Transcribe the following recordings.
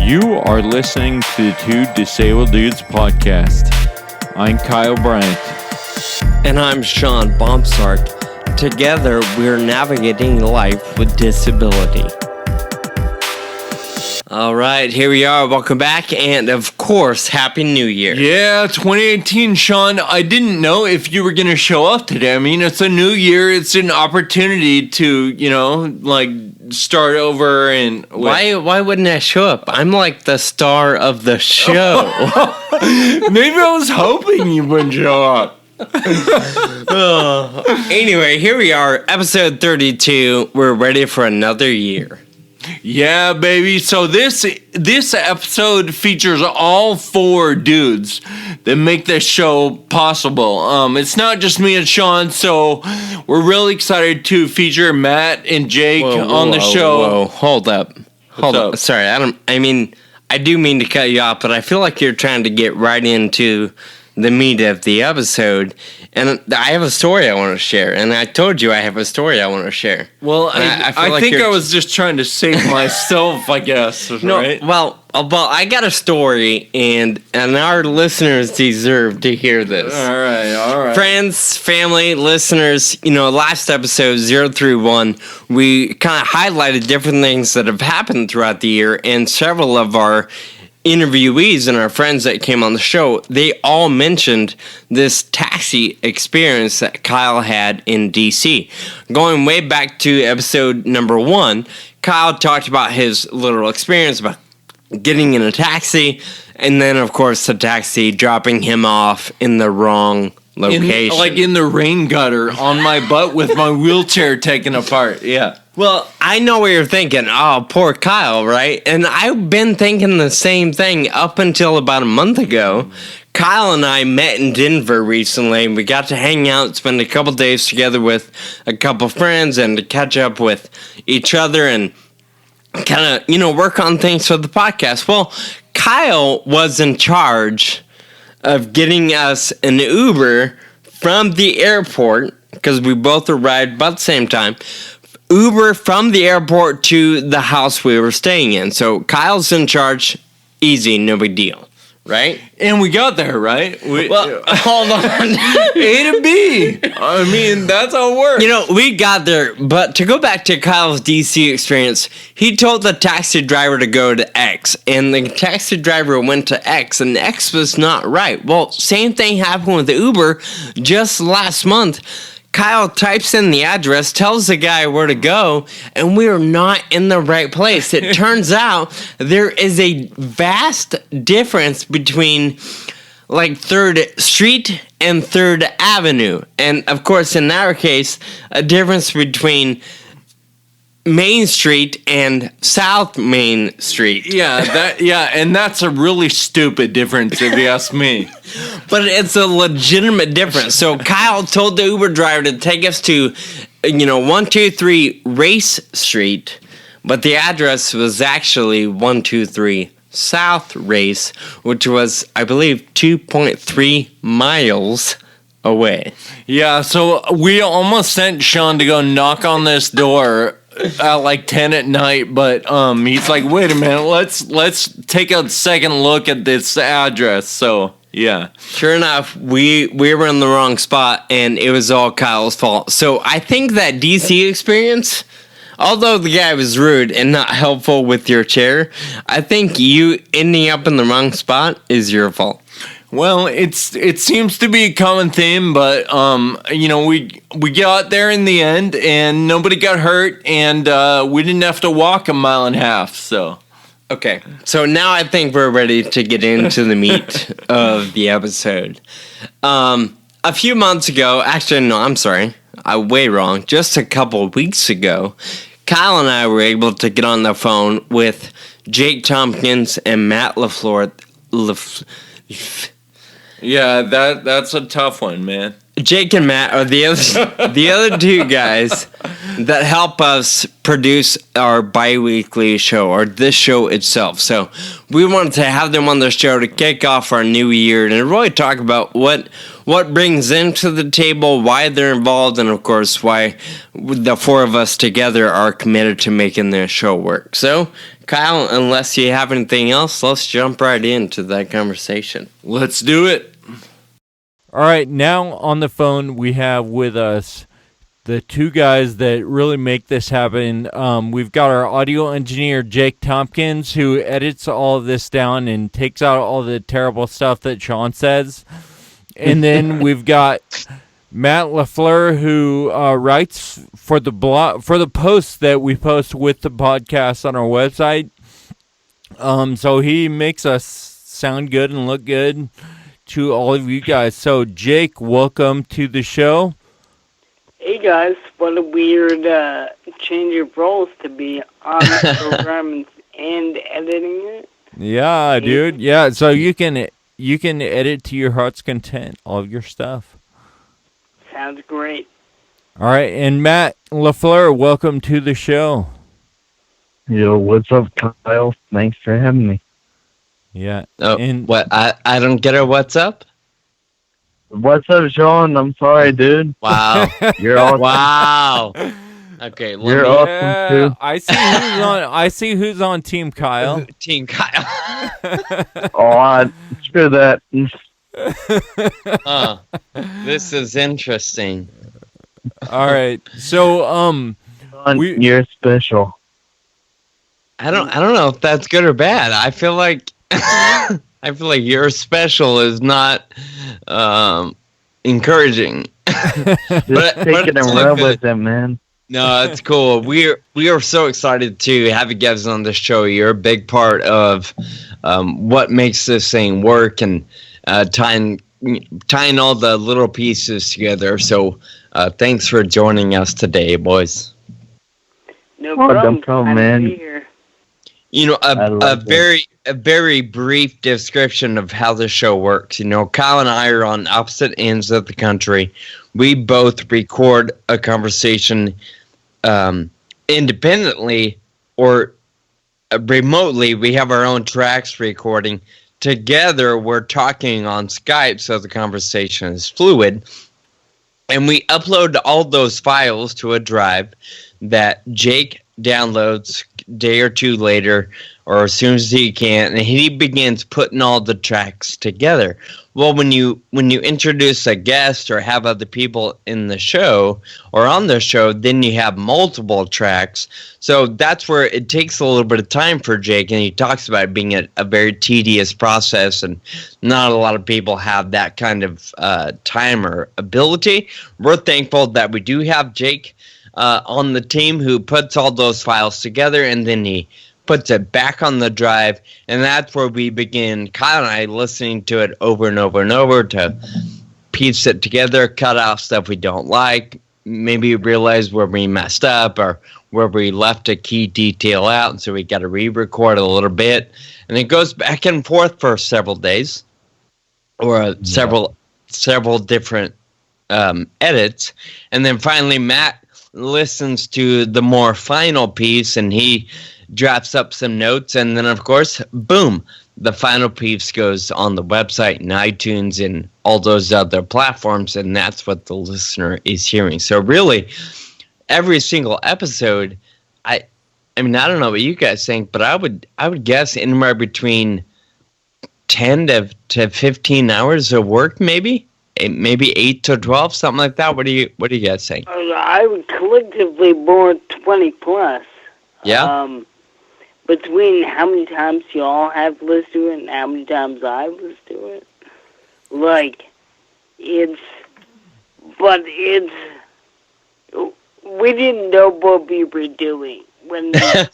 You are listening to the Two Disabled Dudes podcast. I'm Kyle Bryant. And I'm Sean Baumsart. Together, we're navigating life with disability. All right, here we are. Welcome back. And of course, Happy New Year. Yeah, 2018, Sean. I didn't know if you were going to show up today. I mean, it's a new year. It's an opportunity to, start over and... Why wouldn't I show up? I'm like the star of the show. Maybe I was hoping you wouldn't show up. Anyway, here we are, episode 32. We're ready for another year. Yeah, baby. So this episode features all four dudes that make this show possible. It's not just me and Sean, so we're really excited to feature Matt and Jake on the show. Whoa, hold up. Sorry, I do mean to cut you off, but I feel like you're trying to get right into the meat of the episode, and I have a story I want to share, and I told you I have a story I want to share. Well, I think I was just trying to save myself, I guess, right? Well, I got a story, and our listeners deserve to hear this. All right. Friends, family, listeners, last episode, 0 through 1, we kind of highlighted different things that have happened throughout the year, and several of our interviewees and our friends that came on the show, they all mentioned this taxi experience that Kyle had in DC. Going way back to episode number 1, Kyle talked about his little experience about getting in a taxi, and then, of course, the taxi dropping him off in the wrong location. In the rain gutter on my butt with my wheelchair taken apart, yeah. Well, I know what you're thinking. Oh, poor Kyle, right? And I've been thinking the same thing up until about a month ago. Kyle and I met in Denver recently. We got to hang out, spend a couple days together with a couple friends and to catch up with each other and kind of, work on things for the podcast. Well, Kyle was in charge of getting us an Uber from the airport, because we both arrived about the same time. Uber from the airport to the house we were staying in. So Kyle's in charge. Easy, no big deal. Right? And we got there, right? Hold on. A to B. I mean, that's how it works. We got there, but to go back to Kyle's DC experience, he told the taxi driver to go to X, and the taxi driver went to X, and X was not right. Well, same thing happened with the Uber just last month. Kyle types in the address, tells the guy where to go, and we are not in the right place. It turns out there is a vast difference between 3rd Street and 3rd Avenue. And, of course, in our case, a difference between Main Street and South Main Street. And that's a really stupid difference if you ask me. But it's a legitimate difference. So Kyle told the Uber driver to take us to, 123 Race Street, but the address was actually 123 South Race, which was, I believe, 2.3 miles away. Yeah, so we almost sent Sean to go knock on this door at 10 at night, but he's like, wait a minute, let's take a second look at this address. So yeah, sure enough, we were in the wrong spot, and it was all Kyle's fault. So I think that DC experience, although the guy was rude and not helpful with your chair, I think you ending up in the wrong spot is your fault. Well, it seems to be a common theme, but we got there in the end, and nobody got hurt, and we didn't have to walk 1.5 miles. So, okay. So now I think we're ready to get into the meat of the episode. A few months ago, actually, no, I'm sorry, I'm way wrong. Just a couple of weeks ago, Kyle and I were able to get on the phone with Jake Tompkins and Matt LaFleur. Yeah, that's a tough one, man. Jake and Matt are the other two guys that help us produce our bi-weekly show, or this show itself. So we wanted to have them on the show to kick off our new year and really talk about what what brings them to the table, why they're involved, and of course why the four of us together are committed to making this show work. So, Kyle, unless you have anything else, let's jump right into that conversation. Let's do it. All right, now on the phone we have with us the two guys that really make this happen. We've got our audio engineer, Jake Tompkins, who edits all of this down and takes out all the terrible stuff that Sean says. And then we've got Matt LaFleur, who writes for the blog, for the posts that we post with the podcast on our website. So he makes us sound good and look good to all of you guys. So, Jake, welcome to the show. Hey guys, what a weird change of roles to be on the program and editing it. Yeah, dude. Yeah, so you can edit to your heart's content all of your stuff. Sounds great. All right, and Matt LaFleur, welcome to the show. Yo, what's up, Kyle? Thanks for having me. Yeah. Oh, and what? I don't get it. What's up? What's up, Sean? I'm sorry, dude. Wow. You're awesome. Wow. Okay, You're awesome, too. I see who's on Team Kyle. Team Kyle. Screw that. This is interesting. All right. So You're special. I don't know if that's good or bad. I feel like your special is not encouraging. Just but take it and run with it, man. No, it's cool. We are so excited to have you guys on the show. You're a big part of what makes this thing work and tying all the little pieces together. So thanks for joining us today, boys. No problem. No problem, Glad to be man. here. You know, a it. very brief description of how the show works. You know, Kyle and I are on opposite ends of the country. We both record a conversation independently or remotely. We have our own tracks recording. Together, we're talking on Skype, so the conversation is fluid. And we upload all those files to a drive that Jake downloads a day or two later, or as soon as he can, and he begins putting all the tracks together. Well, when you introduce a guest or have other people in the show or on the show, then you have multiple tracks. So that's where it takes a little bit of time for Jake, and he talks about it being a very tedious process, and not a lot of people have that kind of time or ability. We're thankful that we do have Jake on the team who puts all those files together, and then he puts it back on the drive, and that's where we begin, Kyle and I, listening to it over and over and over to piece it together, cut out stuff we don't like, maybe realize where we messed up or where we left a key detail out, and so we got to re-record a little bit, and it goes back and forth for several days or several different edits, and then finally Matt listens to the more final piece, and he drafts up some notes, and then of course, boom, the final piece goes on the website and iTunes and all those other platforms, and that's what the listener is hearing. So really, every single episode, I mean, I don't know what you guys think, but I would guess anywhere between 10 to 15 hours of work, maybe 8 to 12, something like that. What do you guys think? I would collectively more 20 plus. Yeah. Between how many times y'all have listened to it and how many times I've listened to it. We didn't know what we were doing when we started.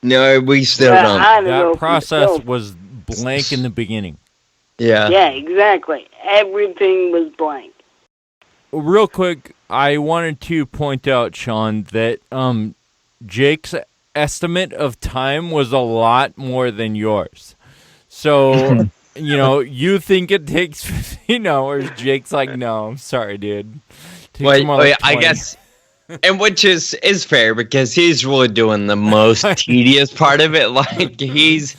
No, we still don't. That process was blank in the beginning. Yeah. Yeah, exactly. Everything was blank. Real quick, I wanted to point out, Sean, that Jake's estimate of time was a lot more than yours. So, you think it takes 15 hours. Jake's like, no, I'm sorry, dude. I guess, and which is fair because he's really doing the most tedious part of it. Like he's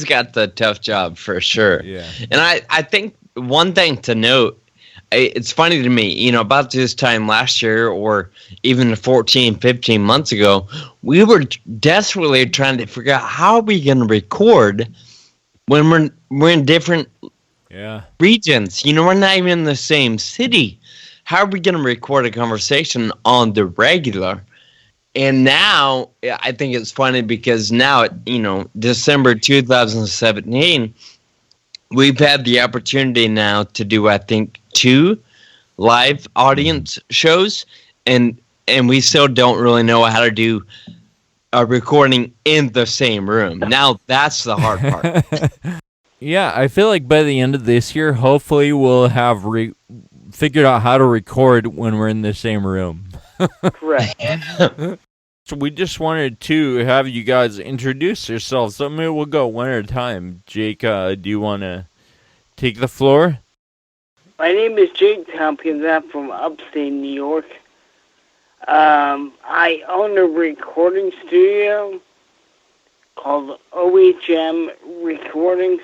got the tough job for sure. Yeah. And I think one thing to note, it's funny to me, about this time last year or even 14, 15 months ago, we were desperately trying to figure out how are we going to record when we're in different regions. We're not even in the same city. How are we going to record a conversation on the regular? And now I think it's funny because now, December 2017, we've had the opportunity now to do, I think, 2 live audience shows, and we still don't really know how to do a recording in the same room. Now that's the hard part. Yeah, I feel like by the end of this year, hopefully we'll have figured out how to record when we're in the same room. Correct. So we just wanted to have you guys introduce yourselves. So maybe we'll go one at a time. Jake, do you want to take the floor? My name is Jake Tompkins. I'm from upstate New York. I own a recording studio called OHM Recordings.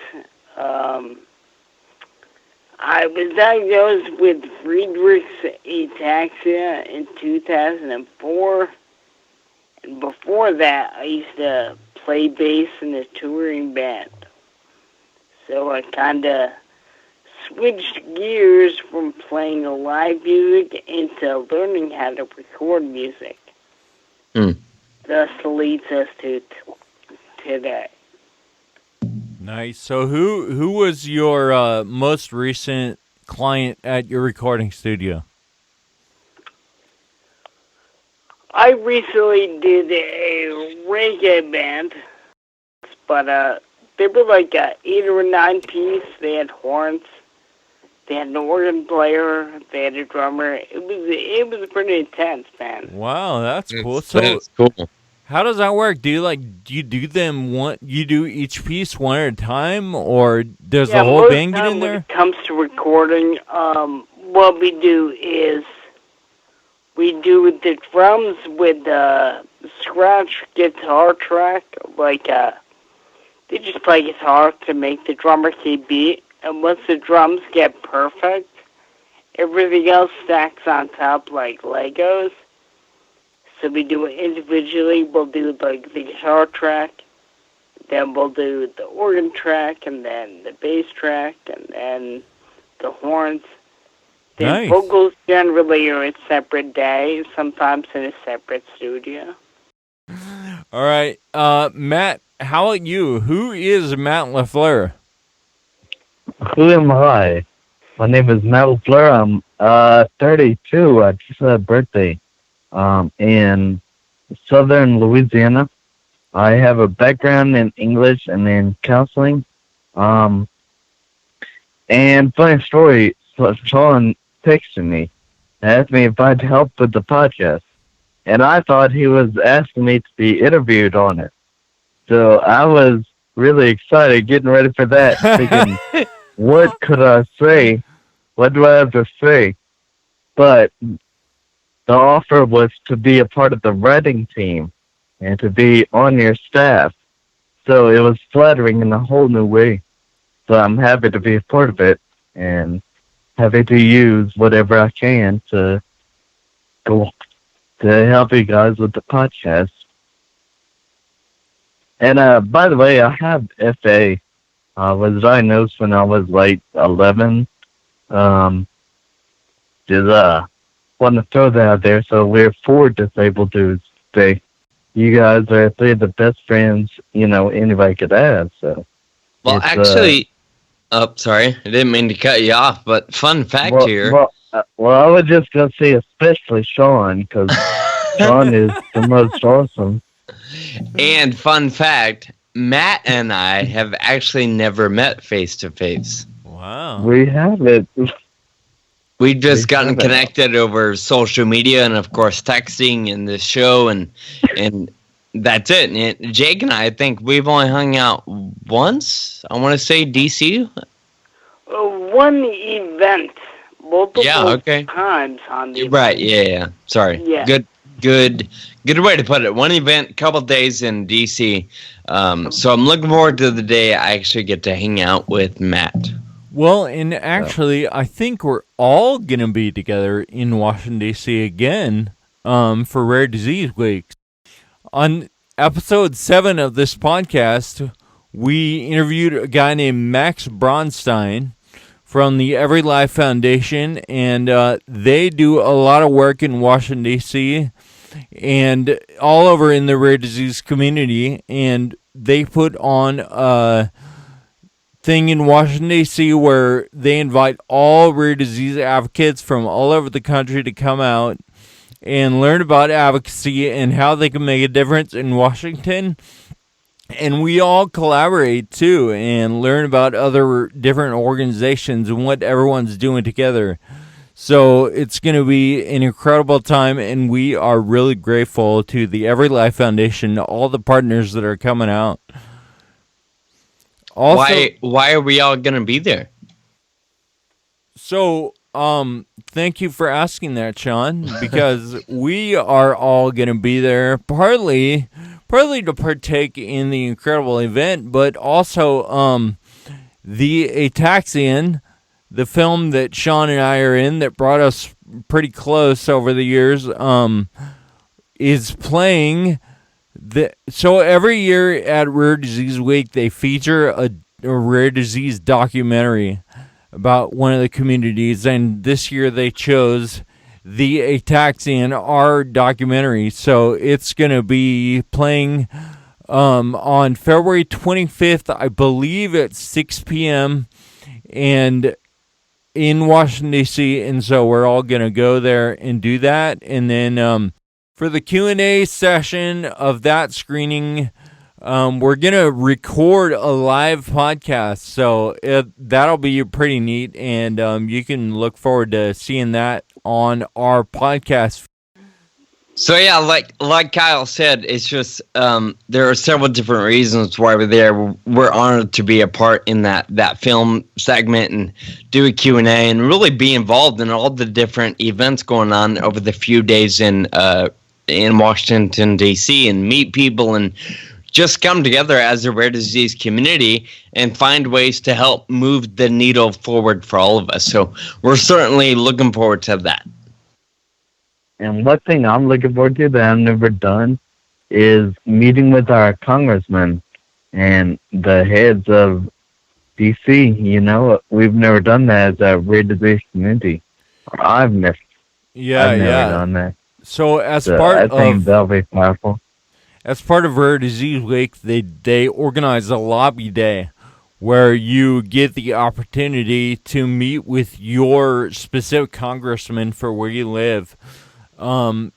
I was diagnosed with Friedreich's ataxia in 2004. And before that, I used to play bass in a touring band. So I kind of switched gears from playing live music into learning how to record music. Thus leads us to today. Nice. So who was your most recent client at your recording studio? I recently did a reggae band, but they were like a 8 or 9 piece. They had horns, they had an organ player, they had a drummer. It was pretty intense, man. Wow, that's cool. So That's cool. how does that work? Do you do them you do each piece one at a time, or does the whole band get in there? When it comes to recording, what we do is we do the drums with the scratch guitar track, like they just play guitar to make the drummer key beat, and once the drums get perfect, everything else stacks on top like Legos. So we do it individually. We'll do like the guitar track, then we'll do the organ track, and then the bass track, and then the horns. The Nice. vocals generally are a separate day, sometimes in a separate studio. All right, Matt, how about you? Who is Matt LaFleur? Who am I? My name is Matt LaFleur. I'm 32. I just had a birthday in southern Louisiana. I have a background in English and in counseling. And funny story, Sean texted me and asked me if I'd help with the podcast. And I thought he was asking me to be interviewed on it. So I was really excited, getting ready for that, thinking, what could I say? What do I have to say? But the offer was to be a part of the writing team and to be on your staff. So it was flattering in a whole new way. So I'm happy to be a part of it and happy to use whatever I can to help you guys with the podcast. And by the way, I have FA. I was diagnosed when I was like 11. Just want to throw that out there. So we're 4 disabled dudes today. You guys are 3 of the best friends anybody could have. So Well, actually, sorry, I didn't mean to cut you off, but fun fact here. Well, I was just gonna say, especially Sean, because Sean is the most awesome. And fun fact, Matt and I have actually never met face to face. Wow. We have it. We've just gotten haven't. connected over social media and, of course, texting and the show, and that's it. And Jake and I think we've only hung out once. I want to say DC. One event, multiple times on the Right? Yeah. Sorry. Yeah. Good way to put it. One event, couple days in DC. So I'm looking forward to the day I actually get to hang out with Matt. Well, and actually, I think we're all going to be together in Washington, D.C. again for Rare Disease Week. On episode 7 of this podcast, we interviewed a guy named Max Bronstein from the Every Life Foundation, and they do a lot of work in Washington, D.C., and all over in the rare disease community, and they put on a thing in Washington, D.C. where they invite all rare disease advocates from all over the country to come out and learn about advocacy and how they can make a difference in Washington. And we all collaborate too and learn about other different organizations and what everyone's doing together. So it's going to be an incredible time, and we are really grateful to the Every Life Foundation, all the partners that are coming out. Also, why are we all going to be there? So, thank you for asking that, Sean, because we are all going to be there partly to partake in the incredible event, but also the Ataxian, the film that Sean and I are in that brought us pretty close over the years, is playing. So every year at Rare Disease Week, they feature a rare disease documentary about one of the communities, and this year they chose the Ataxian, our documentary. So it's going to be playing on February 25th, I believe, at 6 p.m. and in Washington, D.C., and so we're all going to go there and do that. And then for the Q&A session of that screening, we're going to record a live podcast, so that'll be pretty neat, and you can look forward to seeing that on our podcast. So yeah, like Kyle said, it's just there are several different reasons why we're there. We're honored to be a part in that film segment and do a Q&A and really be involved in all the different events going on over the few days in Washington, D.C. and meet people and just come together as a rare disease community and find ways to help move the needle forward for all of us. So we're certainly looking forward to that. And one thing I'm looking forward to that I've never done is meeting with our congressmen and the heads of D.C. You know, we've never done that as a rare disease community. I've never done that. So I think that'll be powerful. As part of Rare Disease Week, they organize a lobby day where you get the opportunity to meet with your specific congressman for where you live, and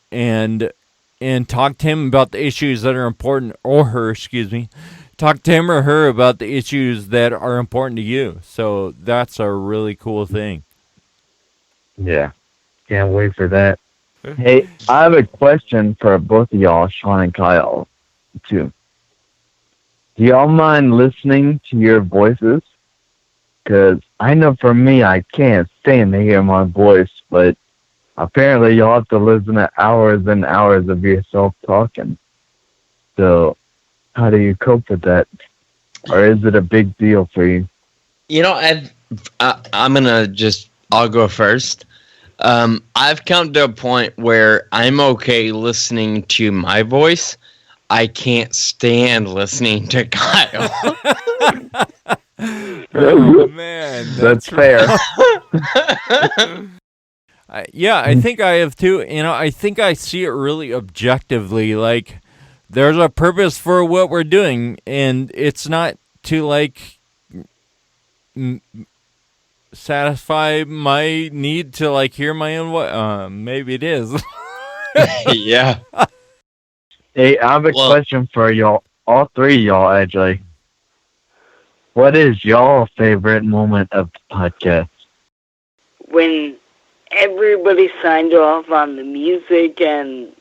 talk to him about the issues that are important, or her, talk to him or her about the issues that are important to you. So that's a really cool thing. Yeah, can't wait for that. Hey, I have a question for both of y'all, Sean and Kyle, too. Do y'all mind listening to your voices? Because I know for me, I can't stand to hear my voice, but apparently you'll have to listen to hours and hours of yourself talking. So how do you cope with that? Or is it a big deal for you? You know, I'll go first. I've come to a point where I'm okay listening to my voice. I can't stand listening to Kyle. Oh, man. That's fair. I think I have too. You know, I think I see it really objectively. Like, there's a purpose for what we're doing, and it's not to, like, satisfy my need to, like, hear my own voice. Maybe it is. Yeah. Hey, I have a question for y'all, all three of y'all, actually. What is y'all favorite moment of the podcast? When everybody signed off on the music and,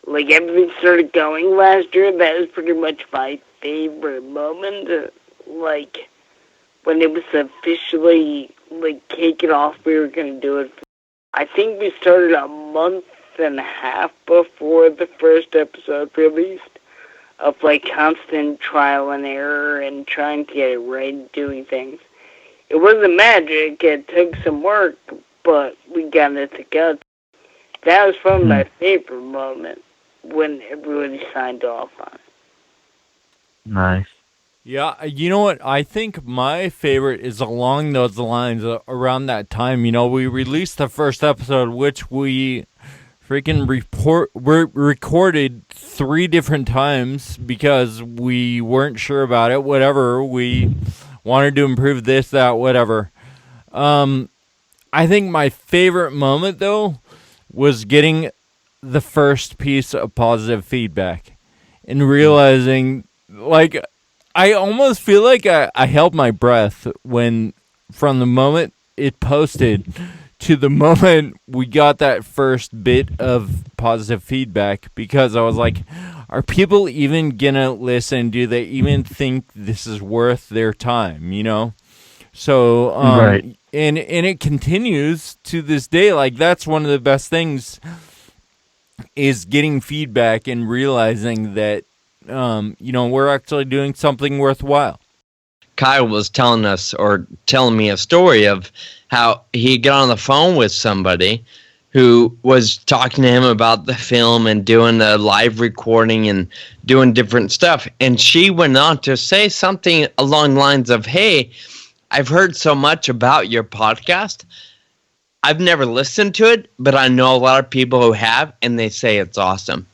like, everything started going last year, that was pretty much my favorite moment. Like, when it was officially, like, kicking off, we were going to do it. I think we started a month and a half before the first episode released, of, like, constant trial and error and trying to get it right, doing things. it wasn't magic. It took some work, but we got it together. That was probably my favorite moment when everybody signed off on it. Nice. Yeah, you know what? I think my favorite is along those lines around that time. You know, we released the first episode, which we freaking recorded 3 different times because we weren't sure about it. Whatever. We wanted to improve this, that, whatever. I think my favorite moment, though, was getting the first piece of positive feedback and realizing, like, I almost feel like I held my breath when, from the moment it posted to the moment we got that first bit of positive feedback, because I was like, are people even gonna listen? Do they even think this is worth their time, you know? So, Right. and it continues to this day. Like, that's one of the best things, is getting feedback and realizing that, you know, we're actually doing something worthwhile. Kyle was telling me a story of how he got on the phone with somebody who was talking to him about the film and doing a live recording and doing different stuff. And she went on to say something along the lines of, hey, I've heard so much about your podcast. I've never listened to it, but I know a lot of people who have, and they say it's awesome.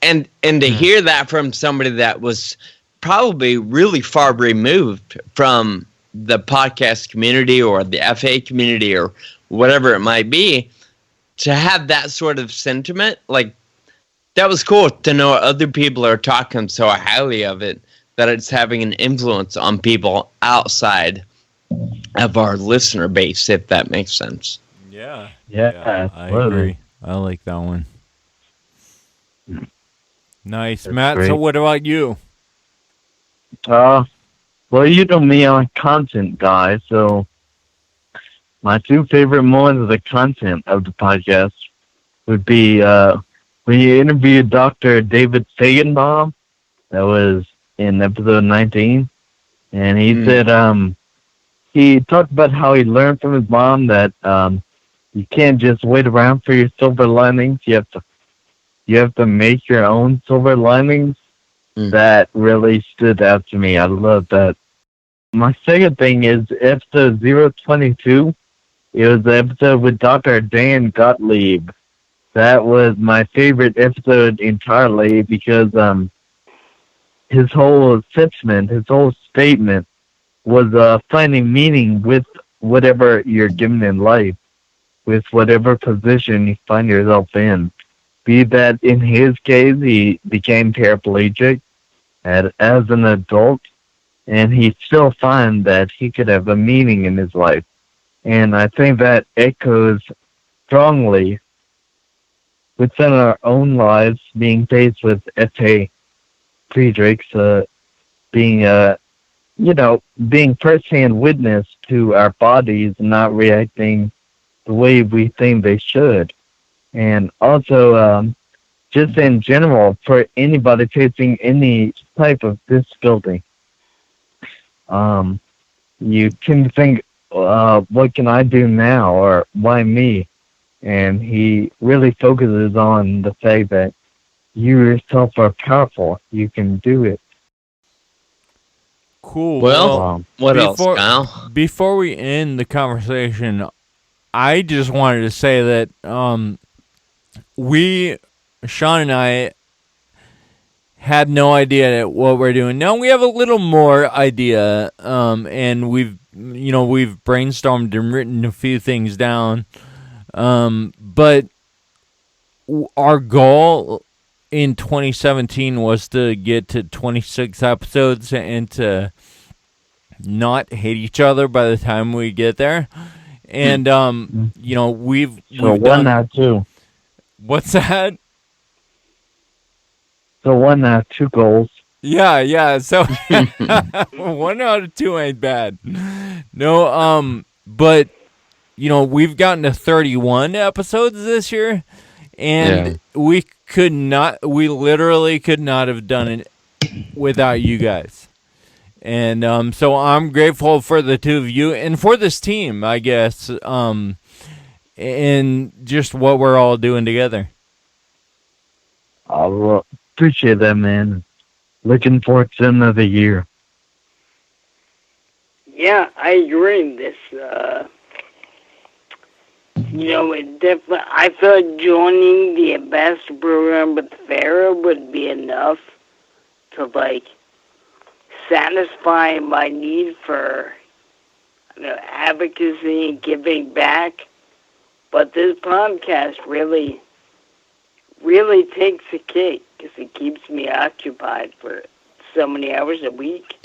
And to hear that from somebody that was probably really far removed from the podcast community or the FA community or whatever it might be, to have that sort of sentiment, like, that was cool to know other people are talking so highly of it, that it's having an influence on people outside of our listener base, if that makes sense. Yeah. Yeah, I absolutely. agree. I like that one. Nice. That's Matt, so great. what about you? Well, you know me, I'm a content guy, so my 2 favorite moments of the content of the podcast would be when you interviewed Dr. David Feigenbaum. That was in episode 19. And he said he talked about how he learned from his mom that you can't just wait around for your silver linings. You have to make your own silver linings. That really stood out to me. I love that. My second thing is episode 022. It was the episode with Dr. Dan Gottlieb. That was my favorite episode entirely because his whole assessment, his whole statement was finding meaning with whatever you're given in life, with whatever position you find yourself in. Be that in his case, he became paraplegic as an adult, and he still finds that he could have a meaning in his life. And I think that echoes strongly within our own lives, being faced with F.A. Friedrichs, being firsthand witness to our bodies not reacting the way we think they should. And also, just in general, for anybody facing any type of disability, you can think, what can I do now, or why me? And he really focuses on the fact that you yourself are powerful. You can do it. Cool. Well, what else, Kyle? Before we end the conversation, I just wanted to say that Sean and I, had no idea what we're doing. Now we have a little more idea, and we've brainstormed and written a few things down. But our goal in 2017 was to get to 26 episodes and to not hate each other by the time we get there. And we've So one done. out of 2. What's that? So 1 out of 2 goals. Yeah. So 1 out of 2 ain't bad. No, but we've gotten to 31 episodes this year, and we literally could not have done it without you guys. And so I'm grateful for the two of you and for this team, I guess, and just what we're all doing together. I will appreciate that, man. Looking forward to another year. Yeah, I agree. This, it definitely. I thought joining the ambassador program with Farrah would be enough to satisfy my need for advocacy and giving back. But this podcast really takes a cake because it keeps me occupied for so many hours a week.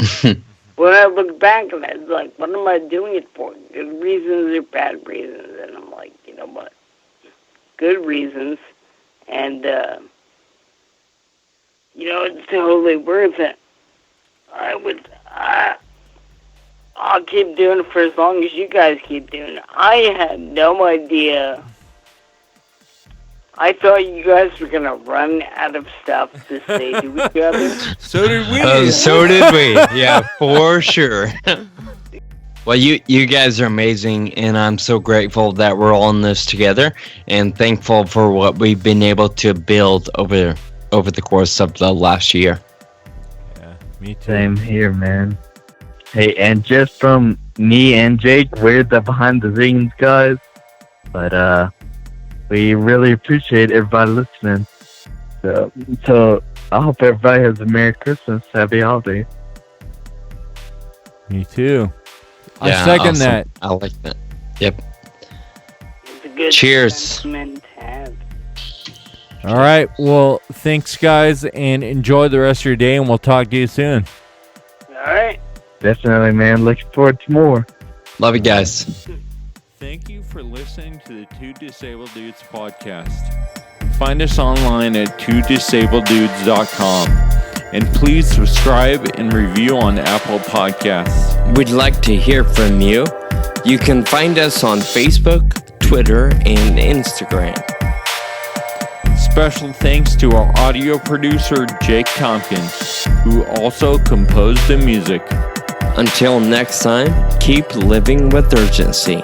When I look back on it, it's like, what am I doing it for? Good reasons or bad reasons? And I'm like, you know what? Good reasons. And, it's totally worth it. I'll keep doing it for as long as you guys keep doing it. I had no idea. I thought you guys were going to run out of stuff to say to each other. So did we. So did we. Yeah, for sure. Well, you guys are amazing, and I'm so grateful that we're all in this together, and thankful for what we've been able to build over the course of the last year. Yeah, me too. Same here, man. Hey, and just from me and Jake, we're the behind the scenes guys. But we really appreciate everybody listening. So I hope everybody has a Merry Christmas, Happy Holidays. Me too. I Yeah, second awesome. that. I like that. Yep. It's a good Cheers. sentiment to have. All right. Well, thanks, guys, and enjoy the rest of your day, and we'll talk to you soon. All right. Definitely, man. Looking forward to more. Love you guys. Thank you for listening to the Two Disabled Dudes podcast. Find us online at twodisableddudes.com. And please subscribe and review on Apple Podcasts. We'd like to hear from you. You can find us on Facebook, Twitter, and Instagram. Special thanks to our audio producer, Jake Tompkins, who also composed the music. Until next time, keep living with urgency.